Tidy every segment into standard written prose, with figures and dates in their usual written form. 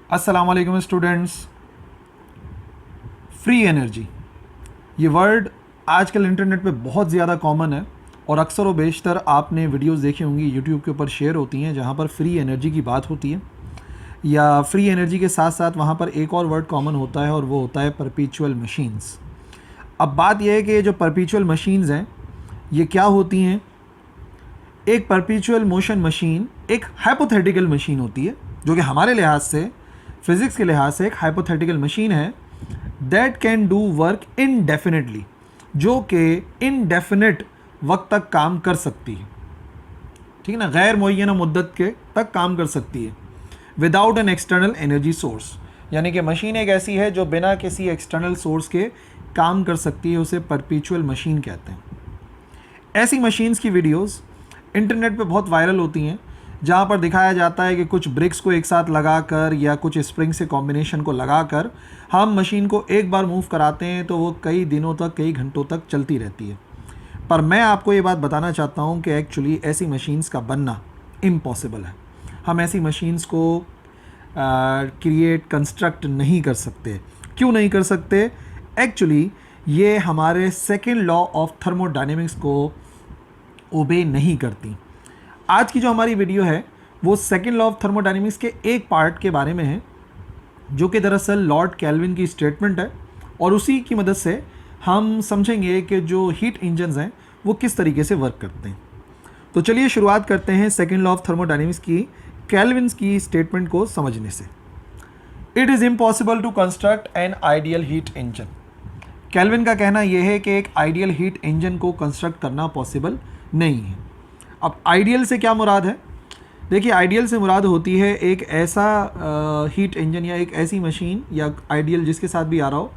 अस्सलाम वालेकुम students. Free energy ये वर्ड आजकल इंटरनेट पे बहुत ज़्यादा कॉमन है और अक्सर व बेशतर आपने वीडियोस देखी होंगी यूट्यूब के ऊपर शेयर होती हैं जहाँ पर फ्री एनर्जी की बात होती है, या फ्री एनर्जी के साथ साथ वहाँ पर एक और वर्ड कॉमन होता है और वो होता है परपीचुअल मशीन्स। अब बात यह है कि जो परपीचुअल मशीन्स हैं ये क्या होती हैं। एक परपीचुअल मोशन मशीन एक हाइपोथेटिकल मशीन होती है जो कि हमारे लिहाज से, फिज़िक्स के लिहाज से एक हाइपोथेटिकल मशीन है that can do work indefinitely, जो कि इनडेफिनेट वक्त तक काम कर सकती है, ठीक है ना, गैर मुअय्यना मुद्दत के तक काम कर सकती है without an external energy source. यानी कि मशीन एक ऐसी है जो बिना किसी एक्सटर्नल सोर्स के काम कर सकती है, उसे परपीचुअल मशीन कहते हैं। ऐसी मशीन्स की वीडियोस इंटरनेट पे बहुत वायरल होती हैं जहाँ पर दिखाया जाता है कि कुछ ब्रिक्स को एक साथ लगाकर या कुछ स्प्रिंग से कॉम्बिनेशन को लगाकर हम मशीन को एक बार मूव कराते हैं तो वो कई दिनों तक, कई घंटों तक चलती रहती है। पर मैं आपको ये बात बताना चाहता हूँ कि एक्चुअली ऐसी मशीन्स का बनना इम्पॉसिबल है। हम ऐसी मशीन्स को क्रिएट, कंस्ट्रक्ट नहीं कर सकते। क्यों नहीं कर सकते? एक्चुअली ये हमारे सेकेंड लॉ ऑफ थर्मोडायनेमिक्स को ओबे नहीं करती। आज की जो हमारी वीडियो है वो सेकेंड लॉ ऑफ थर्मोडायनेमिक्स के एक पार्ट के बारे में है जो कि दरअसल लॉर्ड केल्विन की स्टेटमेंट है, और उसी की मदद से हम समझेंगे कि जो हीट इंजन्स हैं वो किस तरीके से वर्क करते हैं। तो चलिए शुरुआत करते हैं सेकेंड लॉ ऑफ थर्मोडायनेमिक्स की केल्विन की स्टेटमेंट को समझने से। It is impossible to construct an ideal heat engine. Kelvin का कहना यह है कि एक आइडियल हीट इंजन को कंस्ट्रक्ट करना पॉसिबल नहीं है। अब आइडियल से क्या मुराद है? देखिए, आइडियल से मुराद होती है एक ऐसा हीट इंजन या एक ऐसी मशीन, या आइडियल जिसके साथ भी आ रहा हो,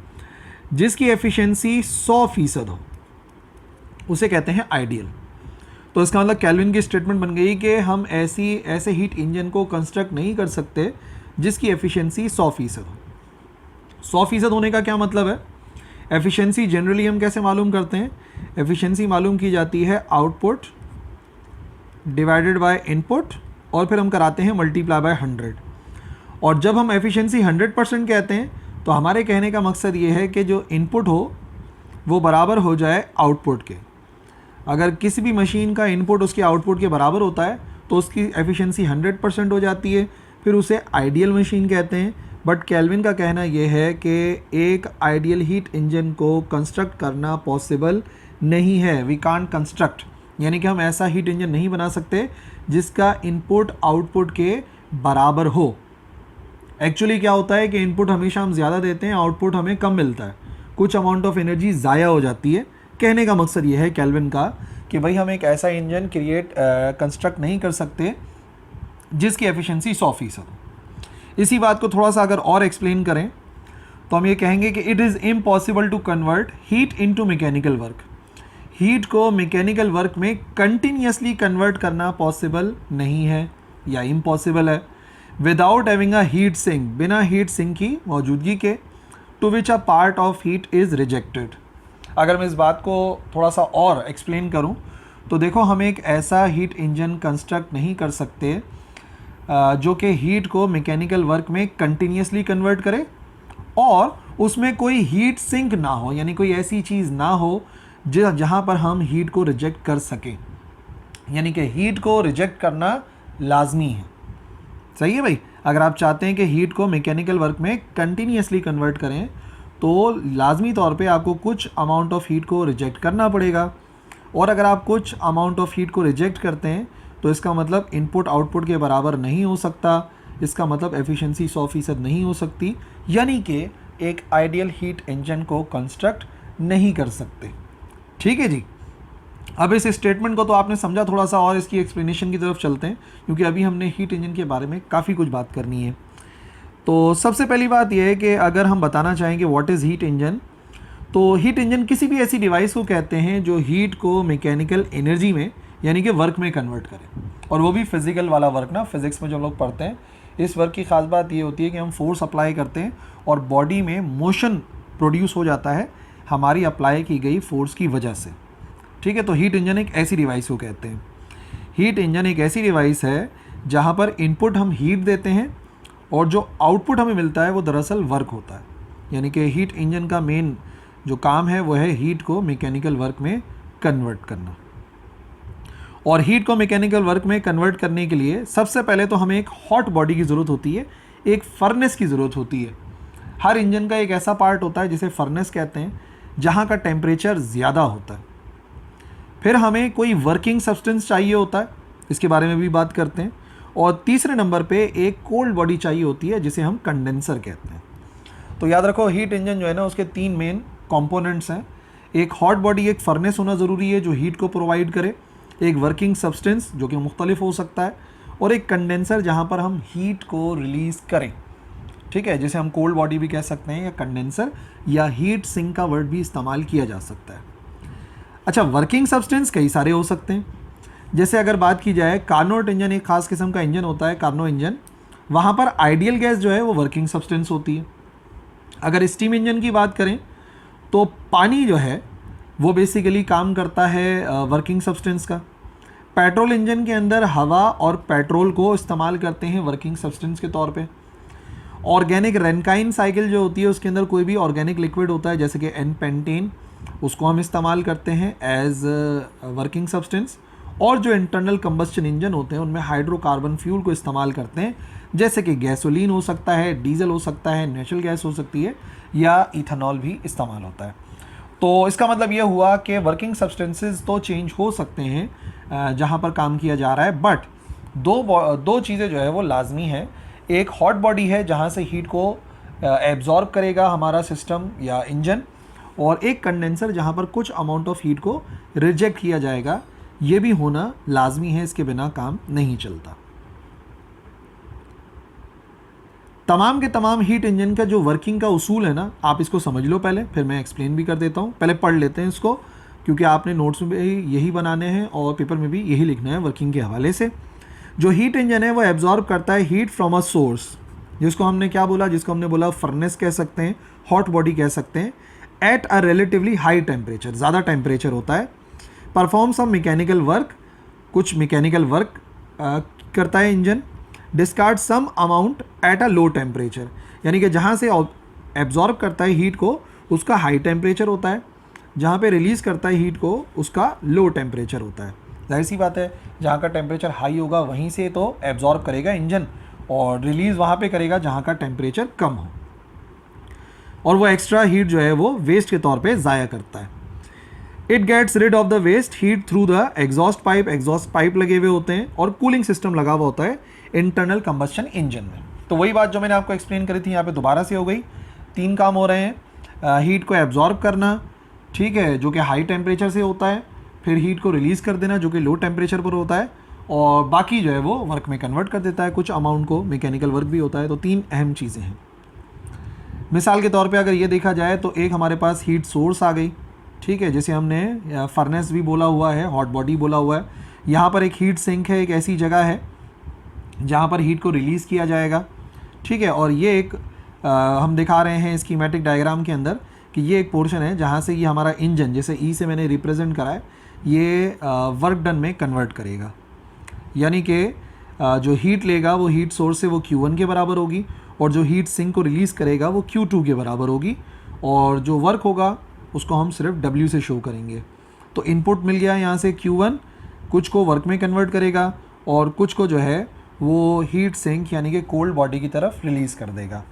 जिसकी एफिशिएंसी 100% हो, उसे कहते हैं आइडियल। तो इसका मतलब केल्विन की स्टेटमेंट बन गई कि हम ऐसे हीट इंजन को कंस्ट्रक्ट नहीं कर सकते जिसकी एफिशिएंसी 100% हो। 100% होने का क्या मतलब है? एफिशिएंसी जनरली हम कैसे मालूम करते हैं? एफिशिएंसी मालूम की जाती है आउटपुट डिवाइडेड बाय इनपुट, और फिर हम कराते हैं मल्टीप्लाई बाय 100। और जब हम एफिशिएंसी 100% कहते हैं तो हमारे कहने का मकसद ये है कि जो इनपुट हो वो बराबर हो जाए आउटपुट के। अगर किसी भी मशीन का इनपुट उसके आउटपुट के बराबर होता है तो उसकी एफिशिएंसी 100% हो जाती है, फिर उसे आइडियल मशीन कहते हैं। बट केल्विन का कहना यह है कि एक आइडियल हीट इंजन को कंस्ट्रक्ट करना पॉसिबल नहीं है। वी कांट कंस्ट्रक्ट, यानी कि हम ऐसा हीट इंजन नहीं बना सकते जिसका इनपुट आउटपुट के बराबर हो। एक्चुअली क्या होता है कि इनपुट हमेशा हम ज़्यादा देते हैं, आउटपुट हमें कम मिलता है, कुछ अमाउंट ऑफ एनर्जी ज़ाया हो जाती है। कहने का मकसद ये है केल्विन का कि भाई हम एक ऐसा इंजन कंस्ट्रक्ट नहीं कर सकते जिसकी एफिशिएंसी 100% हो। इसी बात को थोड़ा सा अगर और एक्सप्लेन करें तो हम ये कहेंगे कि it is impossible to convert heat into mechanical work. Heat को मैकेनिकल वर्क में कंटिन्यूसली कन्वर्ट करना पॉसिबल नहीं है या इम्पॉसिबल है without having a heat sink, बिना हीट सिंक की मौजूदगी के, to which a part of heat is rejected. अगर मैं इस बात को थोड़ा सा और एक्सप्लेन करूं तो देखो, हम एक ऐसा हीट इंजन कंस्ट्रक्ट नहीं कर सकते जो कि हीट को मैकेनिकल वर्क में कंटिन्यूसली कन्वर्ट करे और उसमें कोई हीट सिंक ना हो, यानी कोई ऐसी चीज़ ना हो जहाँ पर हम हीट को रिजेक्ट कर सकें। यानी कि हीट को रिजेक्ट करना लाजमी है। सही है भाई? अगर आप चाहते हैं कि हीट को मैकेनिकल वर्क में कंटिन्यूसली कन्वर्ट करें तो लाजमी तौर पे आपको कुछ अमाउंट ऑफ हीट को रिजेक्ट करना पड़ेगा, और अगर आप कुछ अमाउंट ऑफ हीट को रिजेक्ट करते हैं तो इसका मतलब इनपुट आउटपुट के बराबर नहीं हो सकता, इसका मतलब एफिशिएंसी 100% नहीं हो सकती, यानी कि एक आइडियल हीट इंजन को कंस्ट्रक्ट नहीं कर सकते। ठीक है जी। अब इस स्टेटमेंट को तो आपने समझा, थोड़ा सा और इसकी एक्सप्लेनेशन की तरफ चलते हैं क्योंकि अभी हमने हीट इंजन के बारे में काफ़ी कुछ बात करनी है। तो सबसे पहली बात यह है कि अगर हम बताना चाहें कि व्हाट इज़ हीट इंजन, तो हीट इंजन किसी भी ऐसी डिवाइस को कहते हैं जो हीट को मैकेनिकल एनर्जी में, यानी कि वर्क में कन्वर्ट करे, और वो भी फिजिकल वाला वर्क ना। फिज़िक्स में जो लोग पढ़ते हैं, इस वर्क की ख़ास बात ये होती है कि हम फोर्स अप्लाई करते हैं और बॉडी में मोशन प्रोड्यूस हो जाता है हमारी अप्लाई की गई फोर्स की वजह से। ठीक है, तो हीट इंजन एक ऐसी डिवाइस को कहते हैं। हीट इंजन एक ऐसी डिवाइस है जहाँ पर इनपुट हम हीट देते हैं और जो आउटपुट हमें मिलता है वो दरअसल वर्क होता है। यानी कि हीट इंजन का मेन जो काम है वो है हीट को मैकेनिकल वर्क में कन्वर्ट करना। और हीट को मैकेनिकल वर्क में कन्वर्ट करने के लिए सबसे पहले तो हमें एक हॉट बॉडी की ज़रूरत होती है, एक फर्नेस की ज़रूरत होती है। हर इंजन का एक ऐसा पार्ट होता है जिसे फर्नेस कहते हैं, जहाँ का टेम्परेचर ज़्यादा होता है। फिर हमें कोई वर्किंग सब्सटेंस चाहिए होता है, इसके बारे में भी बात करते हैं। और तीसरे नंबर पे एक कोल्ड बॉडी चाहिए होती है जिसे हम कंडेंसर कहते हैं। तो याद रखो, हीट इंजन जो है ना, उसके 3 मेन कंपोनेंट्स हैं। एक हॉट बॉडी, एक फर्नेस होना ज़रूरी है जो हीट को प्रोवाइड करे, एक वर्किंग सब्सटेंस जो कि मुख्तलिफ हो सकता है, और एक कंडेंसर जहाँ पर हम हीट को रिलीज़ करें। ठीक है, जिसे हम कोल्ड बॉडी भी कह सकते हैं, या कंडेंसर या हीट सिंक का वर्ड भी इस्तेमाल किया जा सकता है। अच्छा, वर्किंग सब्सटेंस कई सारे हो सकते हैं। जैसे अगर बात की जाए, कार्नोट इंजन एक खास किस्म का इंजन होता है, कार्नो इंजन। वहाँ पर आइडियल गैस जो है वो वर्किंग सब्सटेंस होती है। अगर स्टीम इंजन की बात करें तो पानी जो है वो बेसिकली काम करता है वर्किंग सब्सटेंस का। पेट्रोल इंजन के अंदर हवा और पेट्रोल को इस्तेमाल करते हैं वर्किंग सब्सटेंस के तौर पे। ऑर्गेनिक रेनकाइन साइकिल जो होती है उसके अंदर कोई भी ऑर्गेनिक लिक्विड होता है जैसे कि एन पेंटेन, उसको हम इस्तेमाल करते हैं एज वर्किंग सब्सटेंस। और जो इंटरनल कंबस्शन इंजन होते हैं उनमें हाइड्रोकार्बन फ्यूल को इस्तेमाल करते हैं, जैसे कि गैसोलीन हो सकता है, डीजल हो सकता है, नेचुरल गैस हो सकती है, या इथेनॉल भी इस्तेमाल होता है। तो इसका मतलब ये हुआ कि वर्किंग सब्सटेंसेस तो चेंज हो सकते हैं जहाँ पर काम किया जा रहा है, बट दो चीज़ें जो है वो लाजमी है। एक हॉट बॉडी है जहाँ से हीट को एब्जॉर्ब करेगा हमारा सिस्टम या इंजन, और एक कंडेंसर जहाँ पर कुछ अमाउंट ऑफ हीट को रिजेक्ट किया जाएगा। ये भी होना लाजमी है, इसके बिना काम नहीं चलता। तमाम के तमाम हीट इंजन का जो वर्किंग का उसूल है ना, आप इसको समझ लो पहले, फिर मैं एक्सप्लेन भी कर देता हूँ। पहले पढ़ लेते हैं इसको, क्योंकि आपने नोट्स में भी यही बनाने हैं और पेपर में भी यही लिखना है वर्किंग के हवाले से। जो हीट इंजन है वो एब्जॉर्ब करता है हीट फ्रॉम अ सोर्स, जिसको हमने क्या बोला, जिसको हमने बोला फर्नेस कह सकते हैं, हॉट बॉडी कह सकते हैं, at a relatively high temperature, ज़्यादा टेम्परेचर होता है। परफॉर्म सम मैकेनिकल वर्क, कुछ मैकेनिकल वर्क करता है engine. Discard some amount at a low temperature, यानी कि जहाँ से एब्जॉर्ब करता है हीट को उसका हाई टेम्परेचर होता है, जहाँ पे रिलीज़ करता है हीट को उसका लो टेम्परेचर होता है। जाहिर सी बात है, जहाँ का टेम्परेचर हाई होगा वहीं से तो एब्जॉर्ब करेगा इंजन, और रिलीज़ वहाँ पे करेगा जहाँ का टेम्परेचर कम हो, और वो एक्स्ट्रा हीट जो है वो वेस्ट के तौर पे ज़ाया करता है। It gets rid of the waste heat through the exhaust pipe लगे हुए होते हैं, और कूलिंग सिस्टम लगा हुआ होता है इंटरनल कंबस्शन इंजन में। तो वही बात जो मैंने आपको एक्सप्लेन करी थी यहाँ पे दोबारा से हो गई। 3 काम हो रहे हैं, हीट को एब्जॉर्ब करना, ठीक है, जो कि हाई टेम्परेचर से होता है, फिर हीट को रिलीज़ कर देना जो कि लो टेम्परेचर पर होता है, और बाकी जो है वो वर्क में कन्वर्ट कर देता है, कुछ अमाउंट को मैकेनिकल वर्क भी होता है। तो 3 अहम चीज़ें हैं। मिसाल के तौर पे अगर ये देखा जाए तो एक हमारे पास हीट सोर्स आ गई, ठीक है, जैसे हमने फर्नेस भी बोला हुआ है, हॉट बॉडी बोला हुआ है। यहाँ पर एक हीट सिंक है, एक ऐसी जगह है जहाँ पर हीट को रिलीज़ किया जाएगा, ठीक है। और ये एक हम दिखा रहे हैं स्कीमेटिक डायग्राम के अंदर कि ये एक पोर्शन है जहाँ से ये हमारा इंजन, जैसे ई से मैंने रिप्रेजेंट करा है, ये वर्क डन में कन्वर्ट करेगा। यानी कि जो हीट लेगा वो हीट सोर्स से वो Q1 के बराबर होगी, और जो हीट सिंक को रिलीज़ करेगा वो Q2 के बराबर होगी, और जो वर्क होगा उसको हम सिर्फ W से शो करेंगे। तो इनपुट मिल गया यहाँ से Q1, कुछ को वर्क में कन्वर्ट करेगा और कुछ को जो है वो हीट सिंक यानी कि कोल्ड बॉडी की तरफ रिलीज़ कर देगा।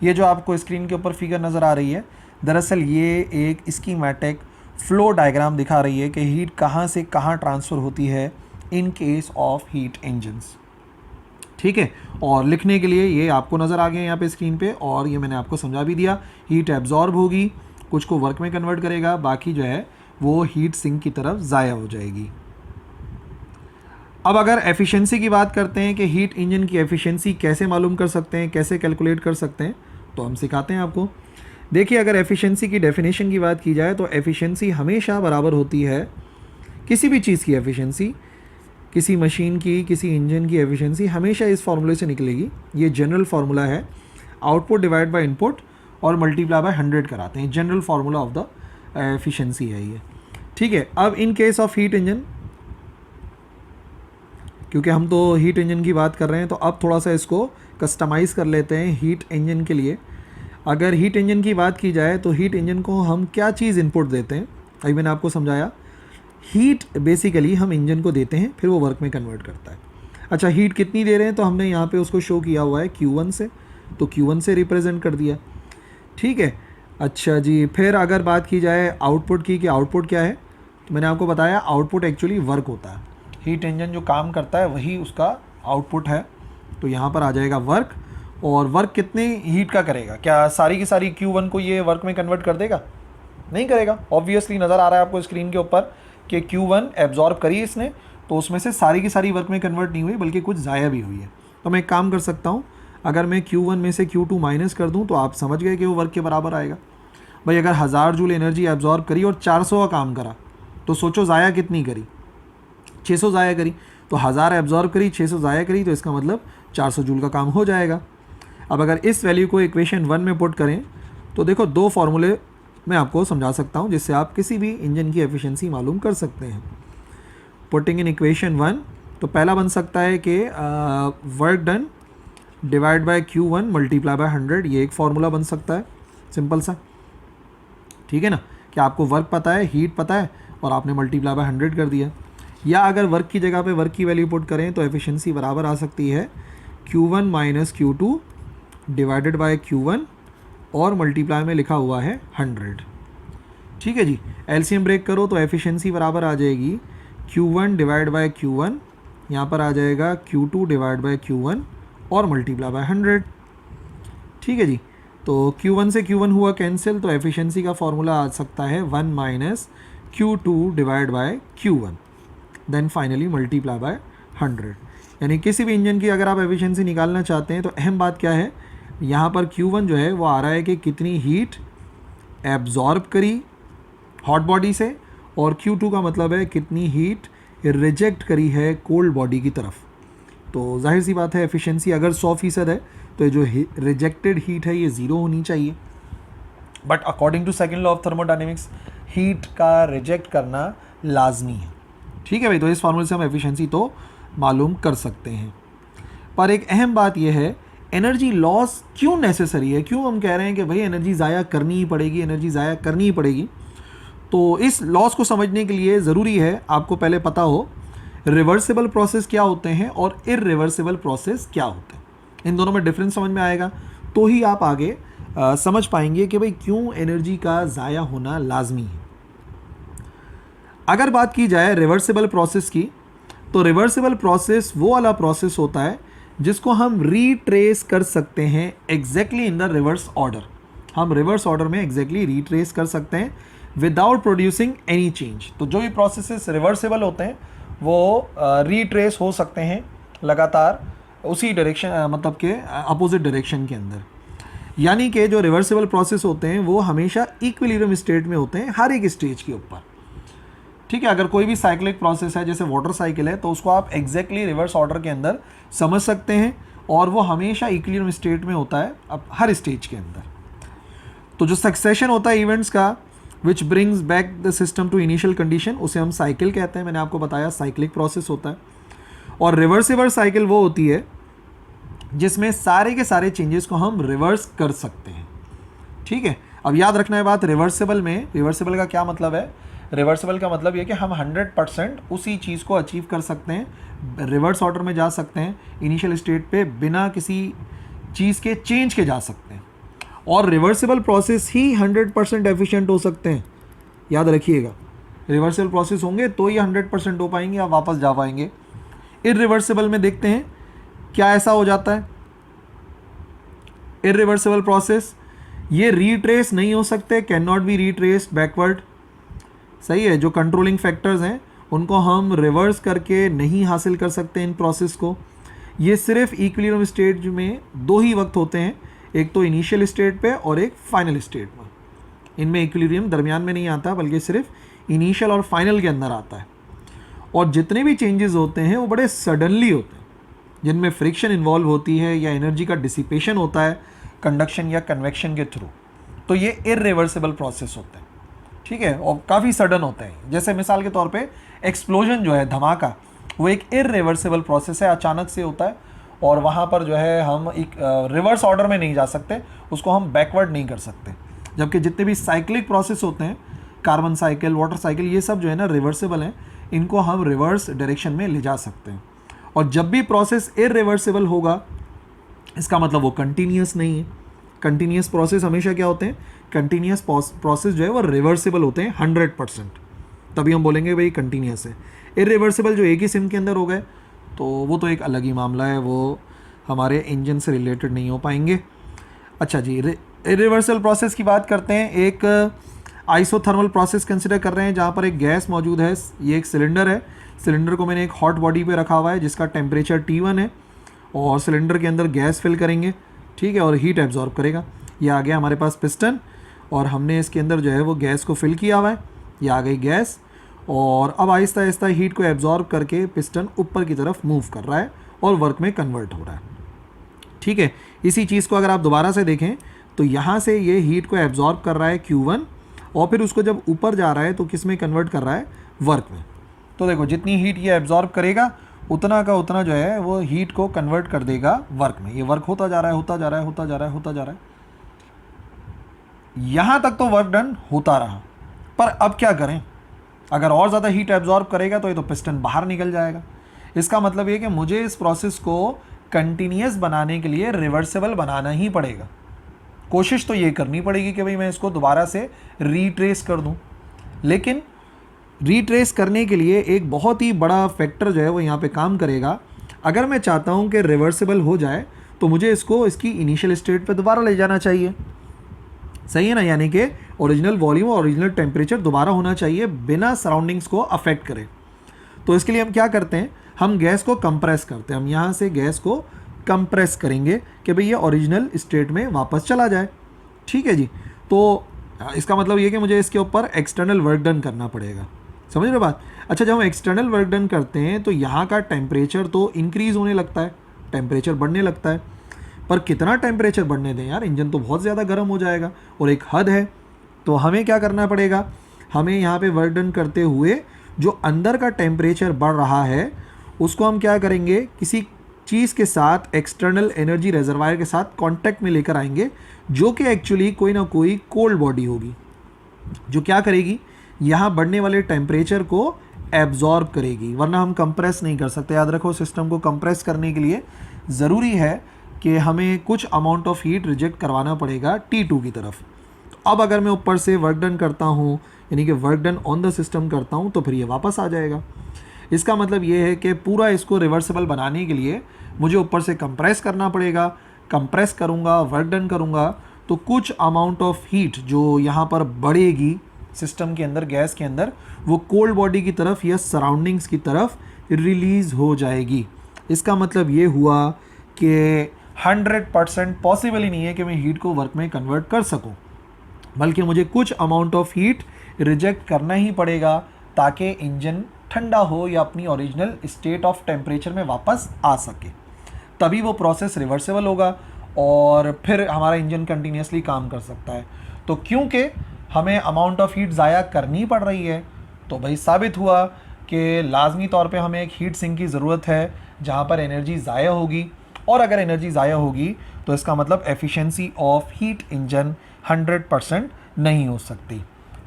ये जो आपको स्क्रीन के ऊपर फिगर नज़र आ रही है, दरअसल ये एक स्कीमेटिक फ्लो डायग्राम दिखा रही है कि हीट कहाँ से कहाँ ट्रांसफ़र होती है in case of heat engines, ठीक है। और लिखने के लिए ये आपको नज़र आ गया यहाँ पे स्क्रीन पे, और ये मैंने आपको समझा भी दिया। हीट एब्जॉर्ब होगी, कुछ को वर्क में कन्वर्ट करेगा, बाकी जो है वो हीट सिंक की तरफ ज़ाया हो जाएगी। अब अगर एफिशिएंसी की बात करते हैं कि हीट इंजन की एफिशिएंसी कैसे मालूम कर सकते हैं, कैसे कैलकुलेट कर सकते हैं, तो हम सिखाते हैं आपको। देखिए, अगर एफिशिएंसी की डेफिनेशन की बात की जाए तो एफिशिएंसी हमेशा बराबर होती है, किसी भी चीज़ की एफिशिएंसी, किसी मशीन की, किसी इंजन की एफिशिएंसी हमेशा इस फार्मूले से निकलेगी। ये जनरल फार्मूला है, आउटपुट डिवाइड बाय इनपुट और मल्टीप्लाई बाय 100 कराते हैं, general formula of the efficiency है ये, ठीक है। अब in case of heat engine, क्योंकि हम तो हीट इंजन की बात कर रहे हैं तो अब थोड़ा सा इसको कस्टमाइज़ कर लेते हैं हीट इंजन के लिए। अगर हीट इंजन की बात की जाए तो हीट इंजन को हम क्या चीज़ इनपुट देते हैं, अभी मैंने आपको समझाया। हीट बेसिकली हम इंजन को देते हैं, फिर वो वर्क में कन्वर्ट करता है। अच्छा, हीट कितनी दे रहे हैं तो हमने यहाँ पे उसको शो किया हुआ है Q1 से, तो Q1 से रिप्रेजेंट कर दिया। ठीक है। अच्छा जी, फिर अगर बात की जाए आउटपुट की कि आउटपुट क्या है, तो मैंने आपको बताया आउटपुट एक्चुअली वर्क होता है। हीट इंजन जो काम करता है वही उसका आउटपुट है। तो यहाँ पर आ जाएगा वर्क, और वर्क कितने हीट का करेगा? क्या सारी की सारी Q1 को ये वर्क में कन्वर्ट कर देगा? नहीं करेगा। ऑब्वियसली नज़र आ रहा है आपको स्क्रीन के ऊपर कि Q1 एब्जॉर्ब करी इसने, तो उसमें से सारी की सारी वर्क में कन्वर्ट नहीं हुई बल्कि कुछ ज़ाया भी हुई है। तो मैं एक काम कर सकता हूँ, अगर मैं Q1 में से Q2 माइनस कर दूँ तो आप समझ गए कि वो वर्क के बराबर आएगा। भाई अगर 1000 जूल एनर्जी एब्जॉर्ब करी और 400 का काम करा, तो सोचो ज़ाया कितनी करी? 600 ज़ाया करी। तो 1000 एब्जॉर्ब करी, 600 ज़ाया करी, तो इसका मतलब 400 जूल का काम हो जाएगा। अब अगर इस वैल्यू को इक्वेशन 1 में पुट करें तो देखो दो फार्मूले मैं आपको समझा सकता हूँ जिससे आप किसी भी इंजन की एफिशिएंसी मालूम कर सकते हैं। पुटिंग इन इक्वेशन 1, तो पहला बन सकता है कि work done divide by Q1 multiply by 100, ये एक फार्मूला बन सकता है सिंपल सा। ठीक है ना, कि आपको वर्क पता है, हीट पता है, और आपने मल्टीप्लाई बाय 100 कर दिया। या अगर वर्क की जगह पे वर्क की वैल्यू पुट करें तो एफिशिएंसी बराबर आ सकती है Q1 minus Q2 divided by Q1 और मल्टीप्लाई में लिखा हुआ है 100। ठीक है जी, एलसीएम ब्रेक करो तो एफिशिएंसी बराबर आ जाएगी Q1 डिवाइड बाय Q1, यहाँ पर आ जाएगा Q2 डिवाइड बाय Q1 और मल्टीप्लाई बाय 100। ठीक है जी, तो Q1 से Q1 हुआ कैंसिल, तो एफिशिएंसी का फॉर्मूला आ सकता है 1 minus Q2 divide by Q1 then finally multiply by 100। यानी किसी भी इंजन की अगर आप एफिशिएंसी निकालना चाहते हैं तो अहम बात क्या है, यहाँ पर Q1 जो है वो आ रहा है कि कितनी हीट एब्जॉर्ब करी हॉट बॉडी से, और Q2 का मतलब है कितनी हीट रिजेक्ट करी है कोल्ड बॉडी की तरफ। तो जाहिर सी बात है एफिशिएंसी अगर 100% है तो जो रिजेक्टेड हीट है ये 0 होनी चाहिए। But according to second law of thermodynamics heat का रिजेक्ट करना लाजमी है। ठीक है भाई, तो इस फार्मूले से हम एफिशिएंसी तो मालूम कर सकते हैं। पर एक अहम बात यह है, एनर्जी लॉस क्यों नेसेसरी है? क्यों हम कह रहे हैं कि भाई एनर्जी ज़ाया करनी ही पड़ेगी, एनर्जी ज़ाया करनी ही पड़ेगी? तो इस लॉस को समझने के लिए ज़रूरी है आपको पहले पता हो रिवर्सिबल प्रोसेस क्या होते हैं और इररिवर्सिबल प्रोसेस क्या होते हैं। इन दोनों में डिफरेंस समझ में आएगा तो ही आप आगे समझ पाएंगे कि भाई क्यों एनर्जी का ज़ाया होना लाजमी है। अगर बात की जाए रिवर्सिबल प्रोसेस की, तो रिवर्सिबल प्रोसेस वो वाला प्रोसेस होता है जिसको हम रीट्रेस कर सकते हैं exactly in the reverse order. हम रिवर्स ऑर्डर में एग्जैक्टली रीट्रेस कर सकते हैं विदाउट प्रोड्यूसिंग एनी चेंज। तो जो भी प्रोसेसेस रिवर्सिबल होते हैं वो रीट्रेस हो सकते हैं लगातार उसी डायरेक्शन मतलब के अपोजिट डायरेक्शन के अंदर। यानी कि जो रिवर्सिबल प्रोसेस होते हैं वो हमेशा इक्विलिब्रियम स्टेट में होते हैं हर एक स्टेज के ऊपर। ठीक है, अगर कोई भी साइक्लिक प्रोसेस है जैसे वाटर साइकिल है तो उसको आप एग्जैक्टली रिवर्स ऑर्डर के अंदर समझ सकते हैं और वो हमेशा इक्विलिब्रियम स्टेट में होता है अब हर स्टेज के अंदर। तो जो सक्सेशन होता है इवेंट्स का which brings back the system to initial condition, उसे हम साइकिल कहते हैं। मैंने आपको बताया साइक्लिक प्रोसेस होता है। और रिवर्सिबल साइकिल वो होती है जिसमें सारे के सारे चेंजेस को हम रिवर्स कर सकते हैं। ठीक है, अब याद रखना है बात, रिवर्सिबल में रिवर्सिबल का क्या मतलब है? रिवर्सिबल का मतलब ये कि हम 100% उसी चीज़ को अचीव कर सकते हैं, रिवर्स ऑर्डर में जा सकते हैं इनिशियल स्टेट पे बिना किसी चीज़ के चेंज के जा सकते हैं। और रिवर्सिबल प्रोसेस ही 100% एफिशिएंट हो सकते हैं। याद रखिएगा, रिवर्सिबल प्रोसेस होंगे तो ही 100% हो पाएंगे, आप वापस जा पाएंगे। इररिवर्सिबल में देखते हैं क्या ऐसा हो जाता है। इररिवर्सिबल प्रोसेस ये रीट्रेस नहीं हो सकते, कैन नॉट बी रीट्रेस्ड बैकवर्ड। सही है, जो कंट्रोलिंग फैक्टर्स हैं उनको हम रिवर्स करके नहीं हासिल कर सकते इन प्रोसेस को। ये सिर्फ इक्विलिब्रियम स्टेट में दो ही वक्त होते हैं, एक तो इनिशियल स्टेट पे और एक फाइनल स्टेट में। इनमें इक्विलिब्रियम दरमियान में नहीं आता बल्कि सिर्फ इनिशियल और फाइनल के अंदर आता है। और जितने भी चेंजेस होते हैं वो बड़े सडनली होते हैं, जिनमें फ्रिक्शन इन्वॉल्व होती है या एनर्जी का डिसिपेशन होता है कंडक्शन या कन्वेक्शन के थ्रू। तो ये इररिवर्सिबल प्रोसेस होते हैं। ठीक है, और काफ़ी सडन होते हैं। जैसे मिसाल के तौर पे एक्सप्लोजन जो है, धमाका, वो एक इररिवर्सिबल प्रोसेस है, अचानक से होता है और वहाँ पर जो है हम एक रिवर्स ऑर्डर में नहीं जा सकते, उसको हम बैकवर्ड नहीं कर सकते। जबकि जितने भी साइक्लिक प्रोसेस होते हैं, कार्बन साइकिल, वाटर साइकिल, ये सब जो है ना रिवर्सिबल हैं, इनको हम रिवर्स डायरेक्शन में ले जा सकते हैं। और जब भी प्रोसेस इरिवर्सिबल होगा, इसका मतलब वो कंटिन्यूस नहीं है। कंटिन्यूस प्रोसेस हमेशा क्या होते हैं, कंटिन्यूस प्रोसेस जो है वो रिवर्सिबल होते हैं 100%, तभी हम बोलेंगे भाई कंटिन्यूस है। इरिवर्सिबल जो एक ही सिम के अंदर हो गए तो वो तो एक अलग ही मामला है, वो हमारे इंजन से रिलेटेड नहीं हो पाएंगे। अच्छा जी, इरिवर्सल प्रोसेस की बात करते हैं। एक आइसोथर्मल प्रोसेस कंसिडर कर रहे हैं जहाँ पर एक गैस मौजूद है। ये एक सिलेंडर है, सिलेंडर को मैंने एक हॉट बॉडी पे रखा हुआ है जिसका टेम्परेचर T1 है, और सिलेंडर के अंदर गैस फिल करेंगे, ठीक है, और हीट एब्जॉर्ब करेगा। ये आ गया हमारे पास पिस्टन, और हमने इसके अंदर जो है वो गैस को फिल किया हुआ है। ये आ गई गैस, और अब आहिस्ता आहिस्ता हीट को एब्जॉर्ब करके पिस्टन ऊपर की तरफ मूव कर रहा है और वर्क में कन्वर्ट हो रहा है, ठीक है। इसी चीज़ को अगर आप दोबारा से देखें तो यहाँ से ये हीट को एब्जॉर्ब कर रहा है Q1, और फिर उसको जब ऊपर जा रहा है तो किस में कन्वर्ट कर रहा है, वर्क में। तो देखो जितनी हीट ये एब्जॉर्ब करेगा उतना का उतना जो है वो हीट को कन्वर्ट कर देगा वर्क में। ये वर्क होता जा रहा है, होता जा रहा है, होता जा रहा है, होता जा रहा है, यहाँ तक तो वर्क डन होता रहा। पर अब क्या करें, अगर और ज़्यादा हीट एब्जॉर्ब करेगा तो ये तो पिस्टन बाहर निकल जाएगा। इसका मतलब ये कि मुझे इस प्रोसेस को कंटिन्यूस बनाने के लिए रिवर्सिबल बनाना ही पड़ेगा। कोशिश तो ये करनी पड़ेगी कि भाई मैं इसको दोबारा से रीट्रेस कर दूं, लेकिन रीट्रेस करने के लिए एक बहुत ही बड़ा फैक्टर जो है वो यहाँ पे काम करेगा। अगर मैं चाहता हूँ कि रिवर्सिबल हो जाए तो मुझे इसको इसकी इनिशियल स्टेट पे दोबारा ले जाना चाहिए, सही है ना, यानी कि ओरिजिनल वॉल्यूम और ओरिजिनल टेम्परेचर दोबारा होना चाहिए बिना सराउंडिंग्स को अफेक्ट करे। तो इसके लिए हम क्या करते हैं, हम गैस को कंप्रेस करते हैं। हम यहाँ से गैस को कंप्रेस करेंगे कि भाई ये ओरिजिनल स्टेट में वापस चला जाए, ठीक है जी। तो इसका मतलब ये कि मुझे इसके ऊपर एक्सटर्नल वर्क डन करना पड़ेगा, समझ रहे बात। अच्छा, जब हम एक्सटर्नल वर्क डन करते हैं तो यहाँ का टेम्परेचर तो इंक्रीज़ होने लगता है, टेम्परेचर बढ़ने लगता है। पर कितना टेम्परेचर बढ़ने दें यार, इंजन तो बहुत ज़्यादा गर्म हो जाएगा, और एक हद है। तो हमें क्या करना पड़ेगा, हमें यहाँ पे वर्क डन करते हुए जो अंदर का टेम्परेचर बढ़ रहा है उसको हम क्या करेंगे, किसी चीज़ के साथ, एक्सटर्नल एनर्जी रिजर्वायर के साथ कांटेक्ट में लेकर आएंगे, जो कि एक्चुअली कोई ना कोई कोल्ड बॉडी होगी जो क्या करेगी, यहाँ बढ़ने वाले टेम्परेचर को एब्जॉर्ब करेगी। वरना हम कंप्रेस नहीं कर सकते। याद रखो, सिस्टम को कंप्रेस करने के लिए ज़रूरी है कि हमें कुछ अमाउंट ऑफ हीट रिजेक्ट करवाना पड़ेगा T2 की तरफ। तो अब अगर मैं ऊपर से वर्क डन करता हूँ, यानी कि work done on the system करता हूँ, तो फिर ये वापस आ जाएगा। इसका मतलब ये है कि पूरा इसको रिवर्सिबल बनाने के लिए मुझे ऊपर से कंप्रेस करना पड़ेगा। कंप्रेस करूँगा, वर्क डन करूँगा, तो कुछ अमाउंट ऑफ हीट जो यहाँ पर बढ़ेगी सिस्टम के अंदर, गैस के अंदर, वो कोल्ड बॉडी की तरफ या सराउंडिंग्स की तरफ रिलीज़ हो जाएगी। इसका मतलब ये हुआ कि 100% पॉसिबल ही नहीं है कि मैं हीट को वर्क में कन्वर्ट कर सकूं, बल्कि मुझे कुछ अमाउंट ऑफ हीट रिजेक्ट करना ही पड़ेगा ताकि इंजन ठंडा हो या अपनी ओरिजिनल स्टेट ऑफ टेम्परेचर में वापस आ सके। तभी वो प्रोसेस रिवर्सिबल होगा और फिर हमारा इंजन कंटिन्यूसली काम कर सकता है। तो क्योंकि हमें अमाउंट ऑफ हीट ज़ाया करनी पड़ रही है, तो भाई साबित हुआ कि लाजमी तौर पे हमें एक हीट सिंक की ज़रूरत है जहाँ पर एनर्जी ज़ाया होगी, और अगर एनर्जी ज़ाया होगी तो इसका मतलब एफिशिएंसी ऑफ हीट इंजन 100% नहीं हो सकती।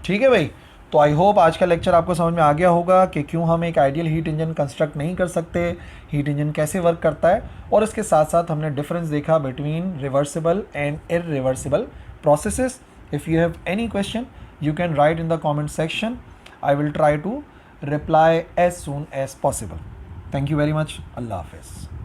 ठीक है भाई, तो आई होप आज का लेक्चर आपको समझ में आ गया होगा कि क्यों हम एक आइडियल हीट इंजन कंस्ट्रक्ट नहीं कर सकते, हीट इंजन कैसे वर्क करता है, और इसके साथ साथ हमने डिफरेंस देखा between reversible and irreversible processes. If you have any question you can write in the comment section. I will try to reply as soon as possible. Thank you very much. Allah Hafiz.